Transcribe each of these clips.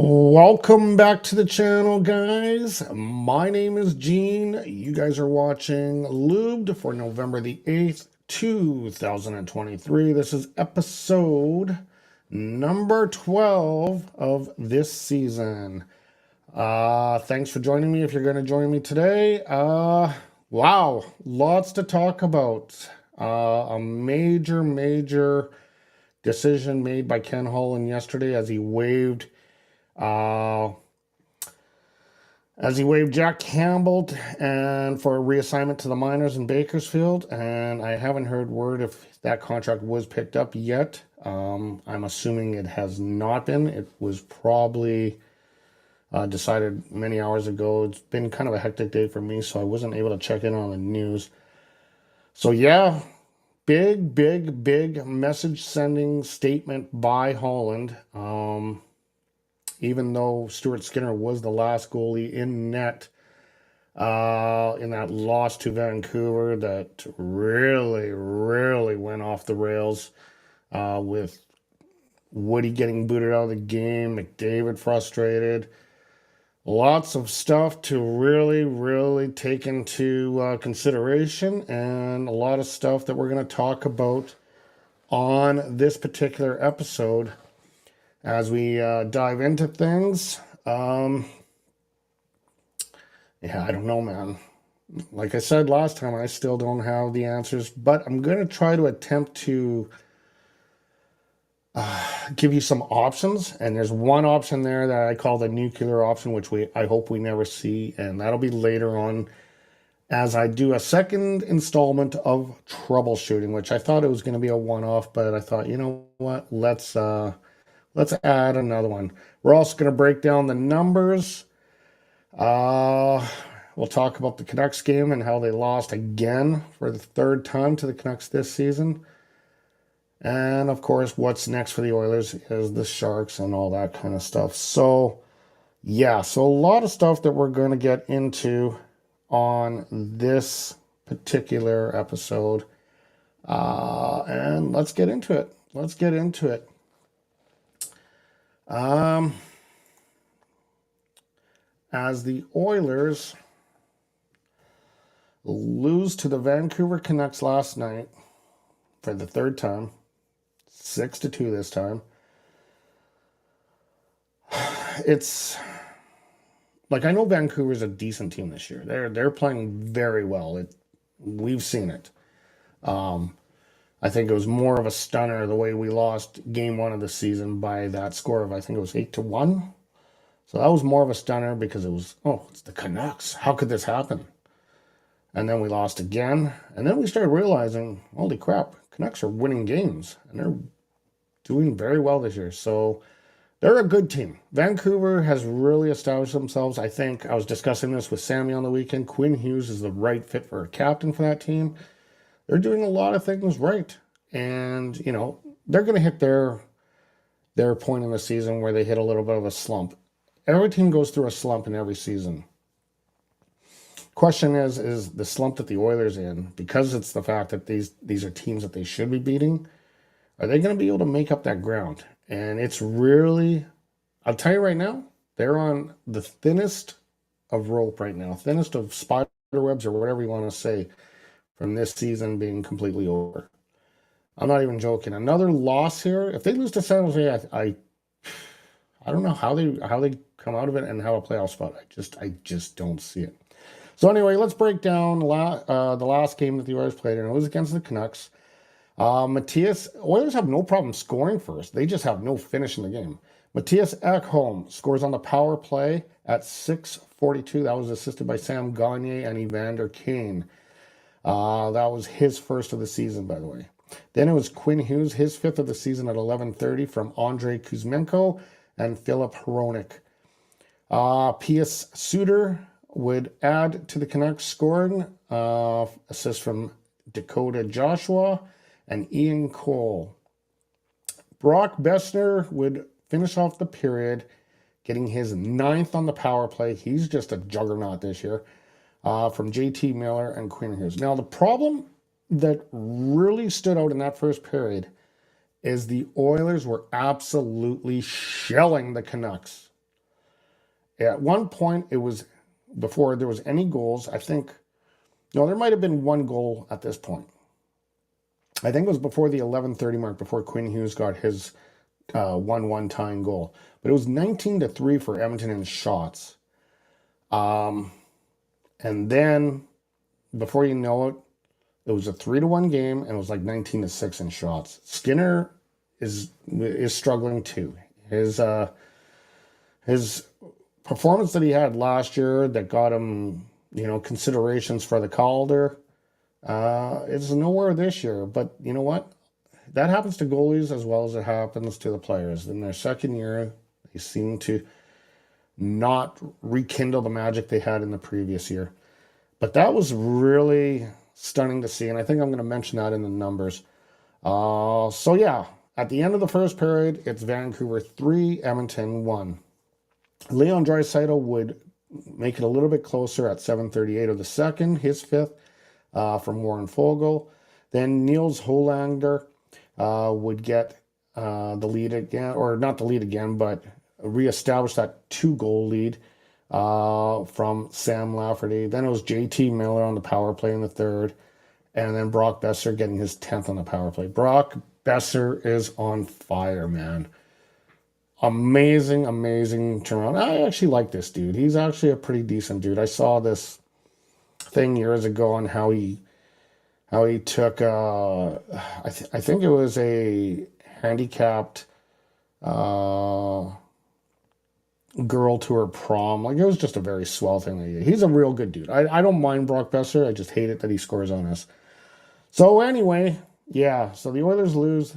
Welcome back to the channel, guys. My name is Gene. You guys are watching LUBED for November the 8th, 2023. This is episode number 12 of this season. Thanks for joining me if you're going to join me today. Wow, lots to talk about. A major decision made by Ken Holland yesterday as he waived Jack Campbell and for a reassignment to the minors in Bakersfield, and I haven't heard word if that contract was picked up yet. I'm assuming it has not been. It was probably decided many hours ago. It's been kind of a hectic day for me, so I wasn't able to check in on the news. So yeah, big message sending statement by Holland. Even though Stuart Skinner was the last goalie in net in that loss to Vancouver that really went off the rails with Woody getting booted out of the game, McDavid frustrated. Lots of stuff to really take into consideration, and a lot of stuff that we're going to talk about on this particular episode. As we dive into things, yeah, I don't know, man. Like I said last time, I still don't have the answers, but I'm going to try to attempt to give you some options. And there's one option there that I call the nuclear option, which I hope we never see, and that'll be later on as I do a second installment of troubleshooting, which I thought it was going to be a one-off, but I thought, you know what, let's add another one. We're also going to break down the numbers. We'll talk about the Canucks game and how they lost again for the third time to the Canucks this season. And, of course, what's next for the Oilers is the Sharks and all that kind of stuff. So, yeah, so a lot of stuff that we're going to get into on this particular episode. And let's get into it. As the Oilers lose to the Vancouver Canucks last night for the third time, 6-2 this time. It's like, I know Vancouver's a decent team this year. They're playing very well. We've seen it. I think it was more of a stunner the way we lost game one of the season by that score of, I think it was 8-1. So that was more of a stunner because it was, it's the Canucks. How could this happen? And then we lost again. And then we started realizing, holy crap, Canucks are winning games. And they're doing very well this year. So they're a good team. Vancouver has really established themselves. I think I was discussing this with Sammy on the weekend. Quinn Hughes is the right fit for a captain for that team. They're doing a lot of things right. And, you know, they're going to hit their point in the season where they hit a little bit of a slump. Every team goes through a slump in every season. Question is the slump that the Oilers in, because it's the fact that these are teams that they should be beating, are they going to be able to make up that ground? And it's really, I'll tell you right now, they're on the thinnest of rope right now, thinnest of spider webs or whatever you want to say, from this season being completely over. I'm not even joking. Another loss here. If they lose to San Jose, I don't know how they come out of it and have a playoff spot. I just don't see it. So anyway, let's break down the last game that the Oilers played, and it was against the Canucks. Oilers have no problem scoring first. They just have no finish in the game. Matthias Ekholm scores on the power play at 6:42. That was assisted by Sam Gagner and Evander Kane. That was his first of the season, by the way. Then it was Quinn Hughes, his fifth of the season at 11:30 from Andrei Kuzmenko and Philip Hronik. Pius Suter would add to the Canucks scoring. Assist from Dakota Joshua and Ian Cole. Brock Besser would finish off the period, getting his 9th on the power play. He's just a juggernaut this year. From JT Miller and Quinn Hughes. Now, the problem that really stood out in that first period is the Oilers were absolutely shelling the Canucks. At one point, it was before there was any goals. I think, no, there might have been one goal at this point. I think it was before the 11:30 mark, before Quinn Hughes got his 1-1 tying goal. But it was 19-3 for Edmonton in shots. And then, before you know it, it was a 3-1 game, and it was like 19-6 in shots. Skinner is struggling too. His performance that he had last year that got him, considerations for the Calder, it's nowhere this year. But you know what? That happens to goalies as well as it happens to the players. In their second year, they seem to not rekindle the magic they had in the previous year. But that was really stunning to see, and I think I'm going to mention that in the numbers. So yeah, at the end of the first period, it's Vancouver 3, Edmonton 1. Leon Draisaitl would make it a little bit closer at 7:38 of the second, his fifth, from Warren Foegele. Then Niels Holander would get the lead again, or not the lead again, but reestablish that 2-goal lead from Sam Lafferty. Then it was JT Miller on the power play in the third, and then Brock Besser getting his 10th on the power play. Brock Besser is on fire, man. Amazing turnaround. I actually like this dude. He's actually a pretty decent dude. I saw this thing years ago on how he took I think it was a handicapped girl to her prom. Like, it was just a very swell thing. He's a real good dude. I don't mind Brock Besser. I just hate it that he scores on us. So anyway, yeah. So the Oilers lose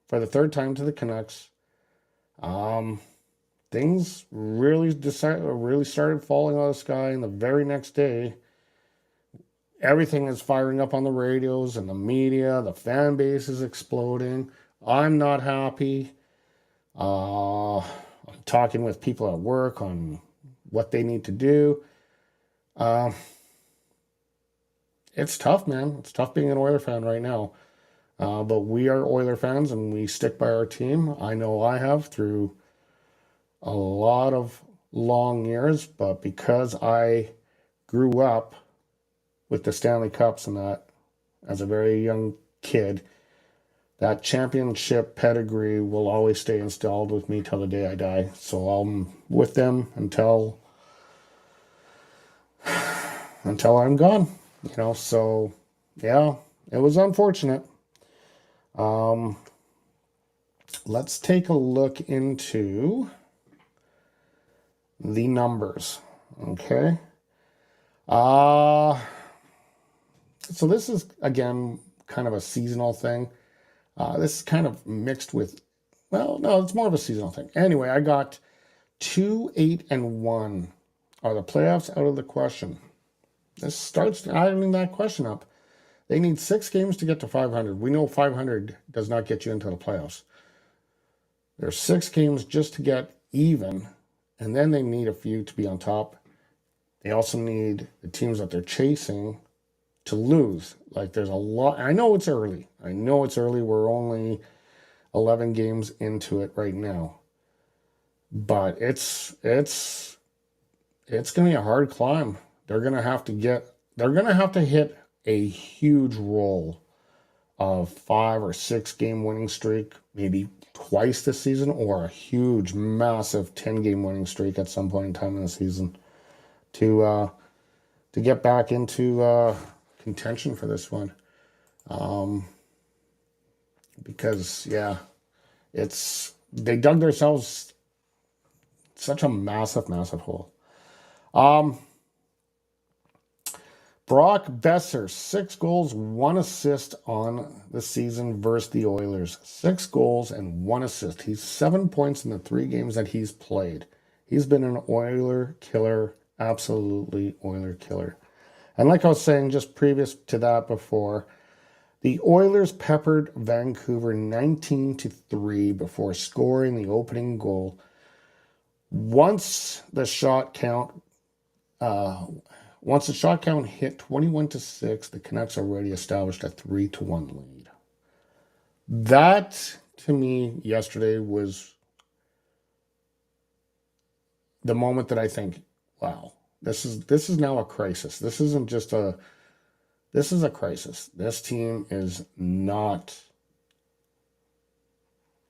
for the third time to the Canucks. Things really started falling out of the sky, and the very next day, everything is firing up on the radios and the media. The fan base is exploding. I'm not happy. I'm talking with people at work on what they need to do. It's tough, man. It's tough being an Oiler fan right now. But we are Oiler fans, and we stick by our team. I know I have through a lot of long years, but because I grew up with the Stanley Cups and that as a very young kid, that championship pedigree will always stay installed with me till the day I die. So I'm with them until I'm gone. So yeah, it was unfortunate. Let's take a look into the numbers. Okay. So this is, again, kind of a seasonal thing. This is kind of mixed with, well, no, it's more of a seasonal thing. Anyway, I got 2, 8, and 1. Are the playoffs out of the question? This starts adding that question up. They need 6 games to get to 500. We know 500 does not get you into the playoffs. There's 6 games just to get even, and then they need a few to be on top. They also need the teams that they're chasing to lose. Like, there's a lot. I know it's early. We're only 11 games into it right now. But it's going to be a hard climb. They're going to have to hit a huge roll of 5 or 6 game winning streak, maybe twice this season, or a huge, massive 10-game winning streak at some point in time in the season to get back into contention for this one. Because yeah, they dug themselves such a massive hole. Brock Besser, 6 goals, 1 assist on the season versus the Oilers. 6 goals and 1 assist. He's 7 points in the 3 games that he's played. He's been an Oiler killer, absolutely Oiler killer. And like I was saying just previous to that before, the Oilers peppered Vancouver 19-3 before scoring the opening goal. Once the shot count hit 21-6, the Canucks already established a 3-1 lead. That, to me, yesterday was the moment that I think, wow, this is now a crisis. This isn't just a this is a crisis. This team is not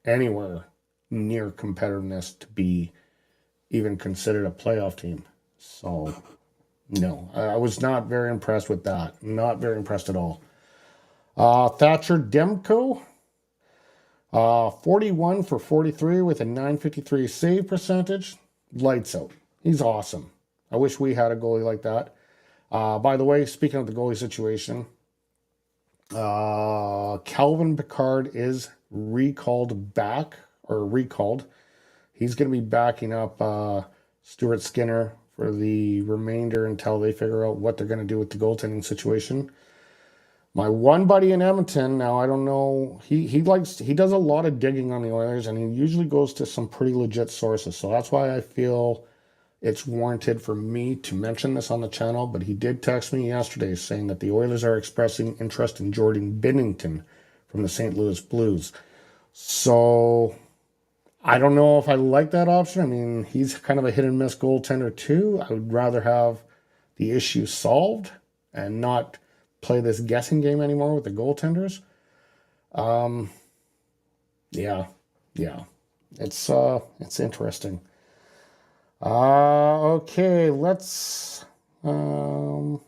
anywhere near competitiveness to be even considered a playoff team. So no, I was not very impressed with that. Not very impressed at all. Thatcher Demko, 41 for 43 with a 953 save percentage. Lights out. He's awesome. I wish we had a goalie like that. By the way, speaking of the goalie situation, Calvin Pickard is recalled back, or recalled. He's going to be backing up Stuart Skinner for the remainder until they figure out what they're going to do with the goaltending situation. My one buddy in Edmonton, now I don't know, he does a lot of digging on the Oilers, and he usually goes to some pretty legit sources. So that's why I feel it's warranted for me to mention this on the channel. But he did text me yesterday saying that the Oilers are expressing interest in Jordan Binnington from the St. Louis Blues. So I don't know if I like that option. I mean, he's kind of a hit and miss goaltender too. I would rather have the issue solved and not play this guessing game anymore with the goaltenders. Yeah. It's interesting. Okay, let's move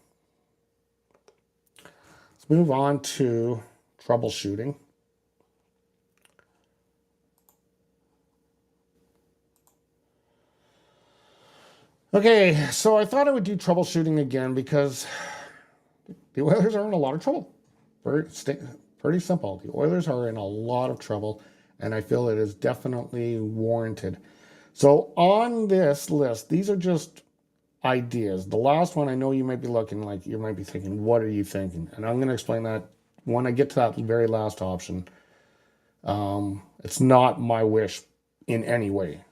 on to troubleshooting. Okay, so I thought I would do troubleshooting again because the Oilers are in a lot of trouble. Pretty simple. The Oilers are in a lot of trouble, and I feel it is definitely warranted. So on this list, these are just ideas. The last one, I know you might be looking like, you might be thinking, what are you thinking? And I'm going to explain that when I get to that very last option. It's not my wish in any way,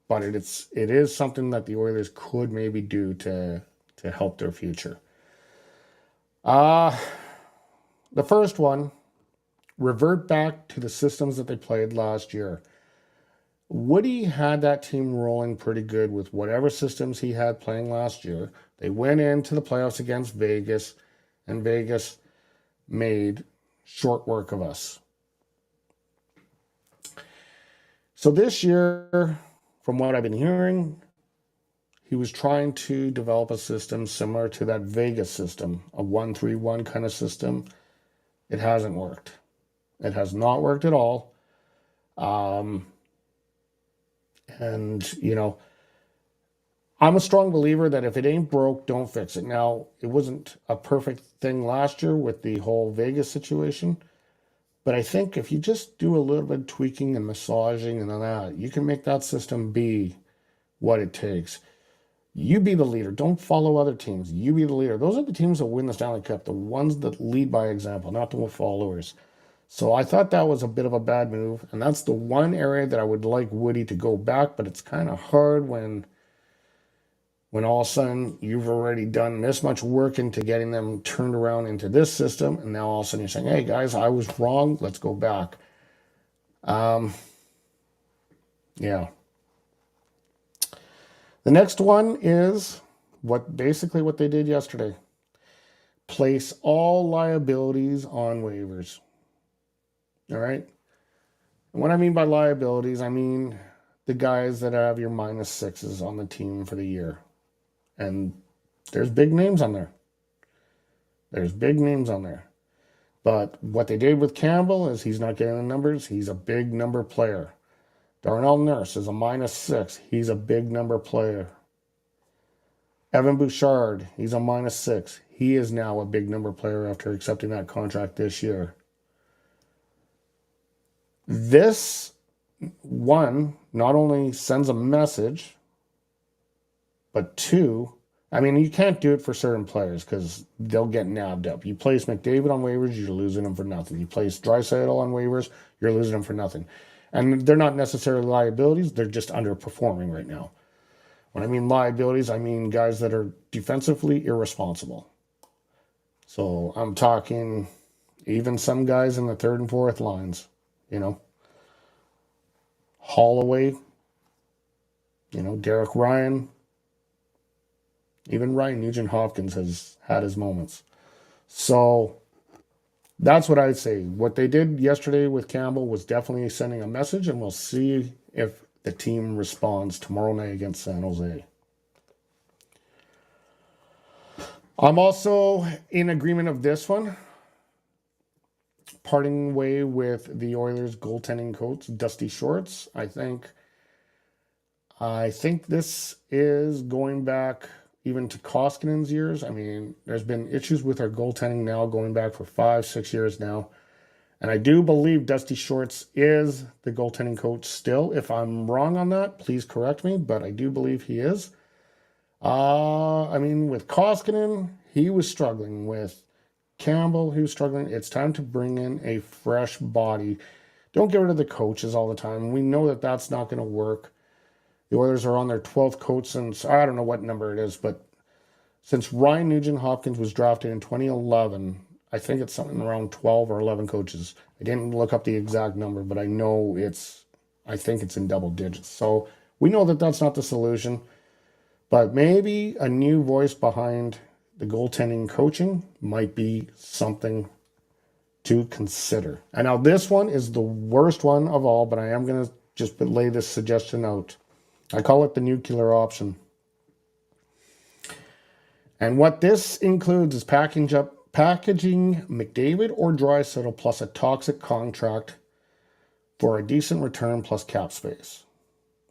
but it is something that the Oilers could maybe do to help their future. The first one, revert back to the systems that they played last year. Woody had that team rolling pretty good with whatever systems he had playing last year. They went into the playoffs against Vegas, and Vegas made short work of us. So this year, from what I've been hearing, he was trying to develop a system similar to that Vegas system, a 1-3-1 kind of system. It hasn't worked. It has not worked at all. And, you know, I'm a strong believer that if it ain't broke, don't fix it. Now, it wasn't a perfect thing last year with the whole Vegas situation, but I think if you just do a little bit of tweaking and massaging and all that, you can make that system be what it takes. You be the leader. Don't follow other teams. You be the leader. Those are the teams that win the Stanley Cup, the ones that lead by example, not the followers. So I thought that was a bit of a bad move, and that's the one area that I would like Woody to go back, but it's kind of hard when all of a sudden you've already done this much work into getting them turned around into this system, and now all of a sudden you're saying, hey guys, I was wrong, let's go back. Yeah. The next one is basically what they did yesterday. Place all liabilities on waivers. All right. And what I mean by liabilities, I mean the guys that have your -6s on the team for the year. And there's big names on there. But what they did with Campbell is he's not getting the numbers. He's a big number player. Darnell Nurse is a -6. He's a big number player. Evan Bouchard, he's a -6. He is now a big number player after accepting that contract this year. This one not only sends a message, but two, I mean, you can't do it for certain players because they'll get nabbed up. You place McDavid on waivers, you're losing him for nothing. You place Draisaitl on waivers, you're losing him for nothing. And they're not necessarily liabilities, they're just underperforming right now. When I mean liabilities, I mean guys that are defensively irresponsible. So I'm talking even some guys in the third and fourth lines. You know, Holloway, You know, Derek Ryan, even Ryan Nugent-Hopkins has had his moments. So that's what I'd say. What they did yesterday with Campbell was definitely sending a message, and we'll see if the team responds tomorrow night against San Jose. I'm also in agreement of this one. Parting way with the Oilers goaltending coach, Dusty Shorts. I think this is going back even to Koskinen's years. I mean, there's been issues with our goaltending now going back for 5-6 years now. And I do believe Dusty Shorts is the goaltending coach still. If I'm wrong on that, please correct me, but I do believe he is. I mean, with Koskinen, he was struggling. With Campbell, he was struggling. It's time to bring in a fresh body. Don't get rid of the coaches all the time. We know that that's not going to work. The Oilers are on their 12th coach since, I don't know what number it is, but since Ryan Nugent-Hopkins was drafted in 2011, I think it's something around 12 or 11 coaches. I didn't look up the exact number, but I think it's in double digits. So we know that that's not the solution. But maybe a new voice behind the goaltending coaching might be something to consider. And now this one is the worst one of all, but I am going to just lay this suggestion out. I call it the nuclear option. And what this includes is packaging McDavid or Draisaitl plus a toxic contract for a decent return plus cap space.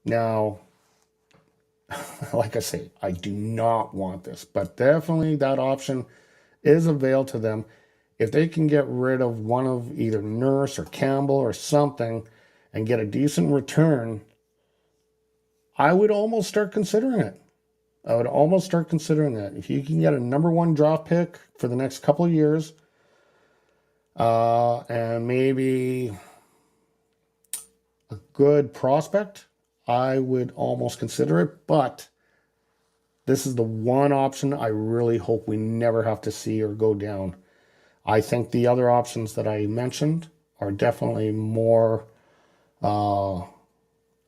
Now, like I say, I do not want this, but definitely that option is available to them. If they can get rid of one of either Nurse or Campbell or something and get a decent return, I would almost start considering it. I would almost start considering that. If you can get a number 1 draft pick for the next couple of years, and maybe a good prospect, I would almost consider it, but this is the one option I really hope we never have to see or go down. I think the other options that I mentioned are definitely more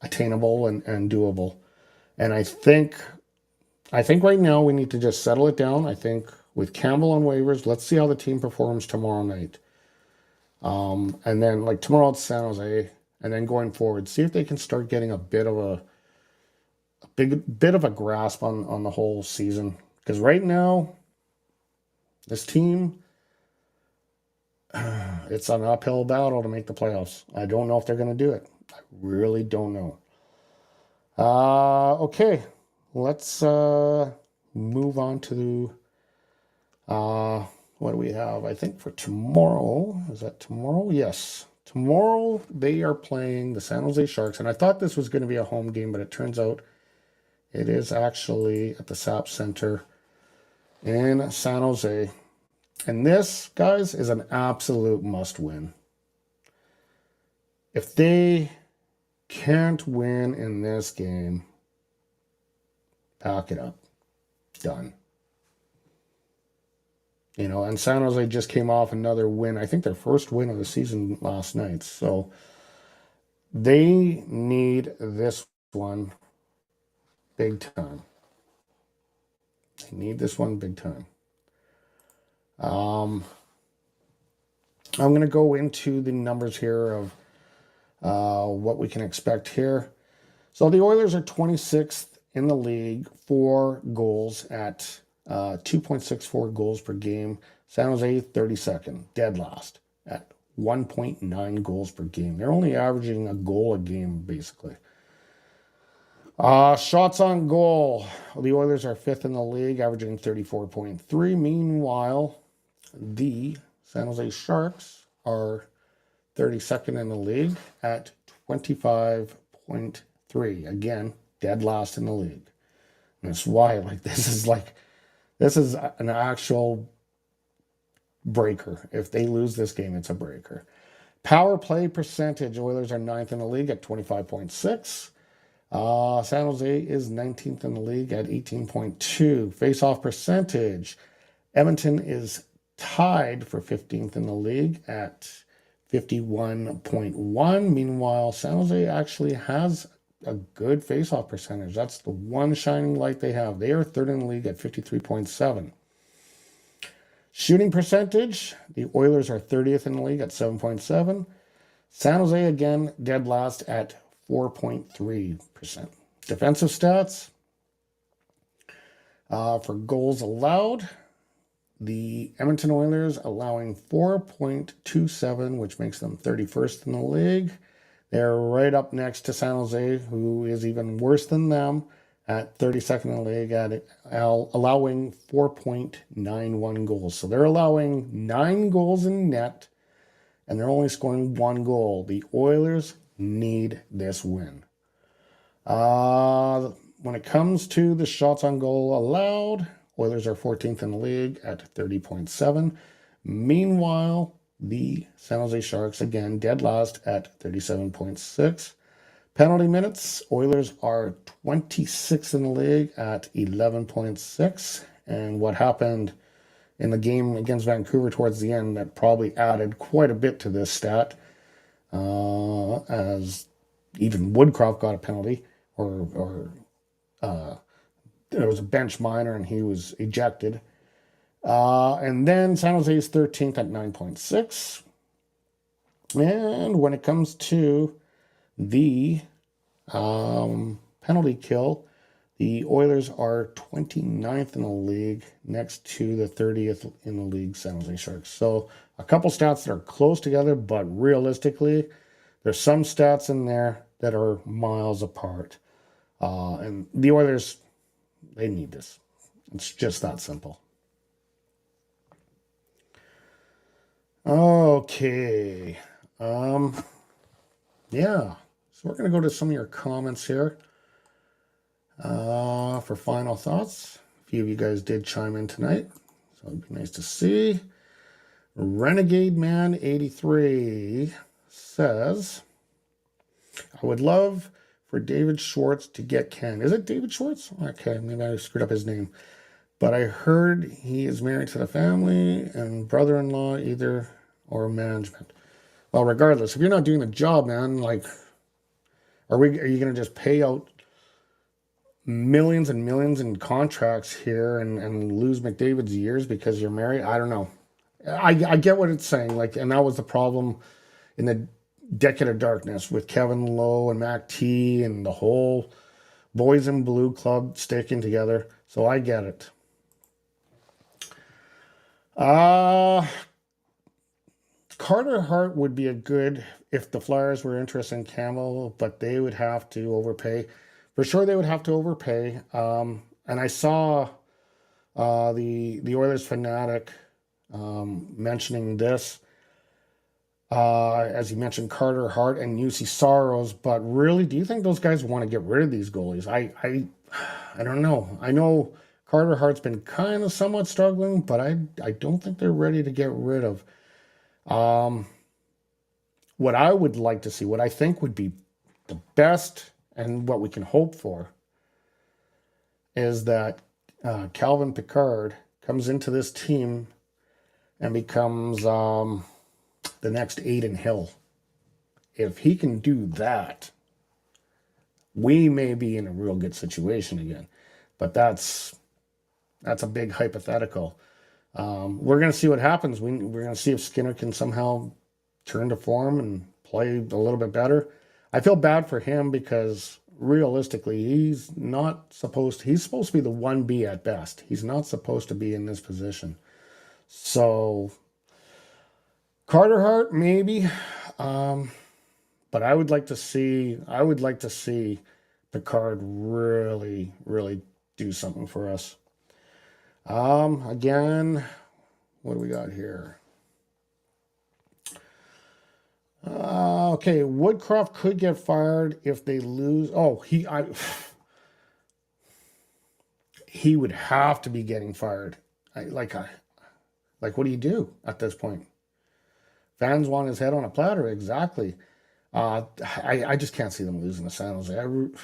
attainable and doable. And I think right now we need to just settle it down. I think with Campbell on waivers, let's see how the team performs tomorrow night. And then like tomorrow it's San Jose. And then going forward, see if they can start getting a bit of a grasp on the whole season. Because right now, this team, it's an uphill battle to make the playoffs. I don't know if they're going to do it. I really don't know. Okay, let's move on to what do we have? I think for tomorrow. Is that tomorrow? Yes. Tomorrow, they are playing the San Jose Sharks, and I thought this was going to be a home game, but it turns out it is actually at the SAP Center in San Jose. And this, guys, is an absolute must-win. If they can't win in this game, pack it up. Done. You know, and San Jose just came off another win. I think their first win of the season last night. So they need this one big time. They need this one big time. I'm going to go into the numbers here of what we can expect here. So the Oilers are 26th in the league for goals at 2.64 goals per game. San Jose 32nd, dead last at 1.9 goals per game. They're only averaging a goal a game, basically. Shots on goal. The Oilers are 5th in the league, averaging 34.3. Meanwhile, the San Jose Sharks are 32nd in the league at 25.3. Again, dead last in the league. And that's why, this is an actual breaker. If they lose this game, it's a breaker. Power play percentage. Oilers are 9th in the league at 25.6. San Jose is 19th in the league at 18.2. Face-off percentage. Edmonton is tied for 15th in the league at 51.1. Meanwhile, San Jose actually has a good face-off percentage. That's the one shining light they have. They are third in the league at 53.7. Shooting percentage, the Oilers are 30th in the league at 7.7. San Jose, again, dead last at 4.3%. Defensive stats, for goals allowed, the Edmonton Oilers allowing 4.27, which makes them 31st in the league. They're right up next to San Jose, who is even worse than them at 32nd in the league at allowing 4.91 goals. So they're allowing 9 goals in net, and they're only scoring 1 goal. The Oilers need this win. When it comes to the shots on goal allowed, Oilers are 14th in the league at 30.7. Meanwhile, the San Jose Sharks, again, dead last at 37.6. Penalty minutes, Oilers are 26th in the league at 11.6. And what happened in the game against Vancouver towards the end that probably added quite a bit to this stat, as even Woodcroft got a penalty, or there was a bench minor and he was ejected. And then San Jose is 13th at 9.6. And when it comes to the penalty kill, the Oilers are 29th in the league, next to the 30th in the league, San Jose Sharks. So a couple stats that are close together, but realistically, there's some stats in there that are miles apart. And the Oilers, they need this. It's just that simple. Okay. Yeah. So we're going to go to some of your comments here for final thoughts. A few of you guys did chime in tonight, so it'd be nice to see. Renegade Man 83 says, I would love for David Schwartz to get Ken. Is it David Schwartz? Okay, maybe I screwed up his name. But I heard he is married to the family and brother-in-law either, or management. Well, regardless, if you're not doing the job, man, like, are you going to just pay out millions and millions in contracts here and lose McDavid's years because you're married? I don't know. I get what it's saying. Like, and that was the problem in the Decade of Darkness with Kevin Lowe and Mac T and the whole Boys in Blue club sticking together. So I get it. Carter Hart would be a good if the Flyers were interested in Campbell, but they would have to overpay. For sure, they would have to overpay. And I saw the Oilers fanatic mentioning this. As you mentioned, Carter Hart and UC Saros, but really, do you think those guys want to get rid of these goalies? I don't know. I know Carter Hart's been kind of somewhat struggling, but I don't think they're ready to get rid of. What I would like to see, what I think would be the best and what we can hope for, is that Calvin Pickard comes into this team and becomes the next Adin Hill. If he can do that, we may be in a real good situation again. But that's a big hypothetical. We're going to see what happens. We're going to see if Skinner can somehow turn to form and play a little bit better. I feel bad for him because realistically, he's supposed to be the 1B at best. He's not supposed to be in this position. So Carter Hart, maybe. But I would like to see Picard really, really do something for us. Again, what do we got here? Okay, Woodcroft could get fired if they lose. Oh, he would have to be getting fired. Like, what do you do at this point? Fans want his head on a platter, exactly. I just can't see them losing to San Jose. I'm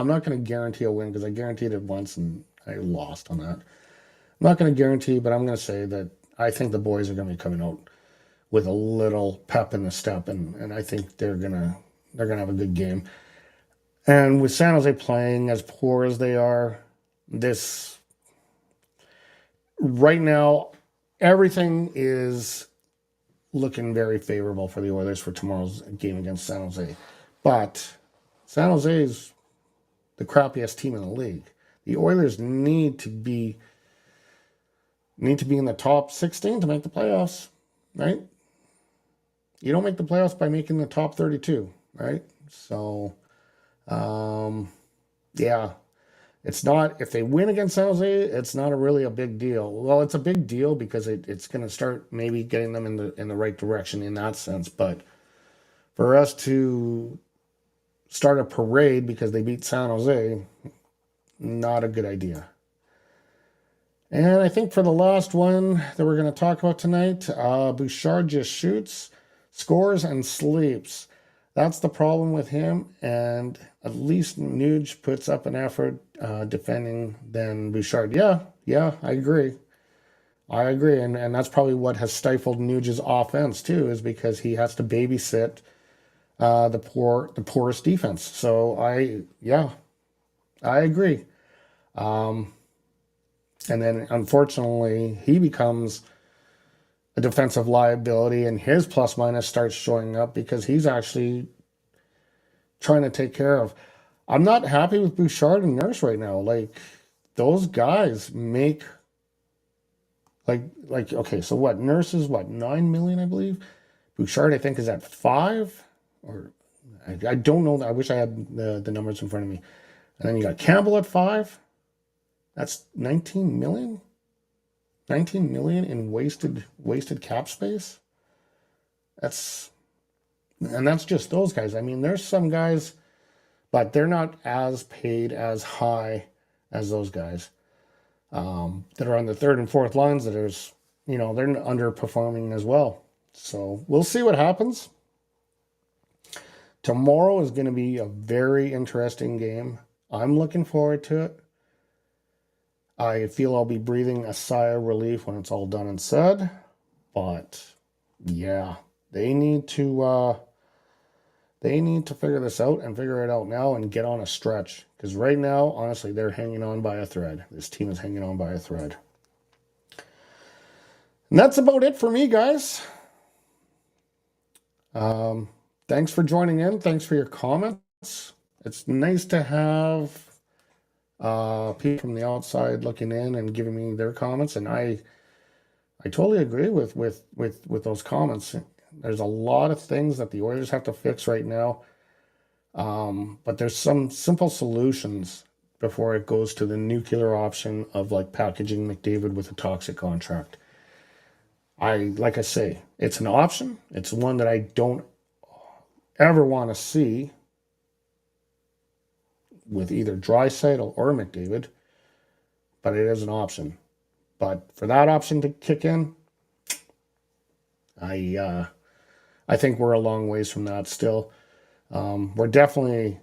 not going to guarantee a win because I guaranteed it once and I lost on that. I'm not going to guarantee, but I'm going to say that I think the boys are going to be coming out with a little pep in the step, and I think they're going to they're going to have a good game. And with San Jose playing as poor as they are, this right now, everything is looking very favorable for the Oilers for tomorrow's game against San Jose. But San Jose is the crappiest team in the league. The Oilers need to be in the top 16 to make the playoffs, right? You don't make the playoffs by making the top 32, right? So, yeah, it's not, if they win against San Jose, it's not really a big deal. Well, it's a big deal because it's going to start maybe getting them in the right direction in that sense. But for us to start a parade because they beat San Jose, not a good idea. And I think for the last one that we're going to talk about tonight, Bouchard just shoots, scores, and sleeps. That's the problem with him, and at least Nuge puts up an effort defending than Bouchard. Yeah, I agree. And that's probably what has stifled Nuge's offense, too, is because he has to babysit the poorest defense. So, I agree. And then, unfortunately, he becomes a defensive liability, and his plus-minus starts showing up because he's actually trying to take care of. I'm not happy with Bouchard and Nurse right now. Like, those guys make, like okay, so what? Nurse is, what, $9 million, I believe? Bouchard, I think, is at 5, or I don't know. I wish I had the numbers in front of me. And then you got Campbell at 5. That's 19 million? 19 million in wasted cap space? That's just those guys. I mean, there's some guys, but they're not as paid as high as those guys that are on the third and fourth lines that there's, they're underperforming as well. So we'll see what happens. Tomorrow is going to be a very interesting game. I'm looking forward to it. I feel I'll be breathing a sigh of relief when it's all done and said. But, yeah, they need to figure this out and figure it out now and get on a stretch. Because right now, honestly, they're hanging on by a thread. This team is hanging on by a thread. And that's about it for me, guys. Thanks for joining in. Thanks for your comments. It's nice to have people from the outside looking in and giving me their comments, and I totally agree with those comments. There's a lot of things that the Oilers have to fix right now, but there's some simple solutions before it goes to the nuclear option of like packaging McDavid with a toxic contract. Like I say, it's an option. It's one that I don't ever want to see with either Draisaitl or McDavid, but it is an option. But for that option to kick in, I think we're a long ways from that still. We're definitely,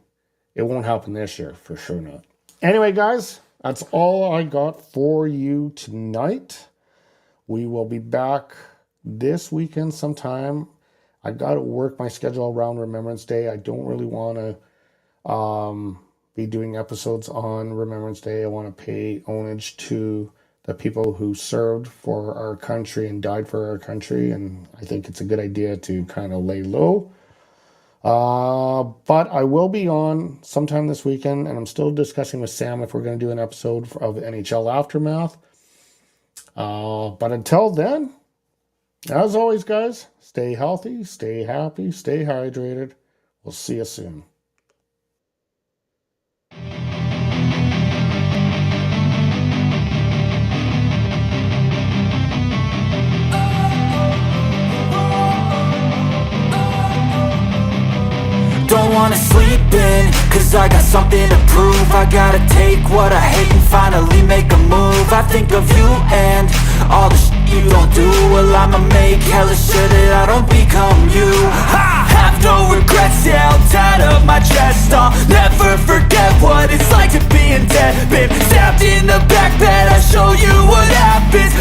it won't happen this year, for sure not. Anyway, guys, that's all I got for you tonight. We will be back this weekend sometime. I got to work my schedule around Remembrance Day. I don't really want to be doing episodes on Remembrance Day. I want to pay homage to the people who served for our country and died for our country, and I think it's a good idea to kind of lay low. But I will be on sometime this weekend, and I'm still discussing with Sam if we're going to do an episode of NHL Aftermath. But until then, as always, guys, stay healthy, stay happy, stay hydrated. We'll see you soon. Don't wanna sleep in, cause I got something to prove. I gotta take what I hate and finally make a move. I think of you and all the shit you don't do. Well, I'ma make hella sure that I don't become you. I have no regrets, yeah, I'll tie up my chest. I'll never forget what it's like to be in debt. Been stabbed in the back bed, I'll show you what happens.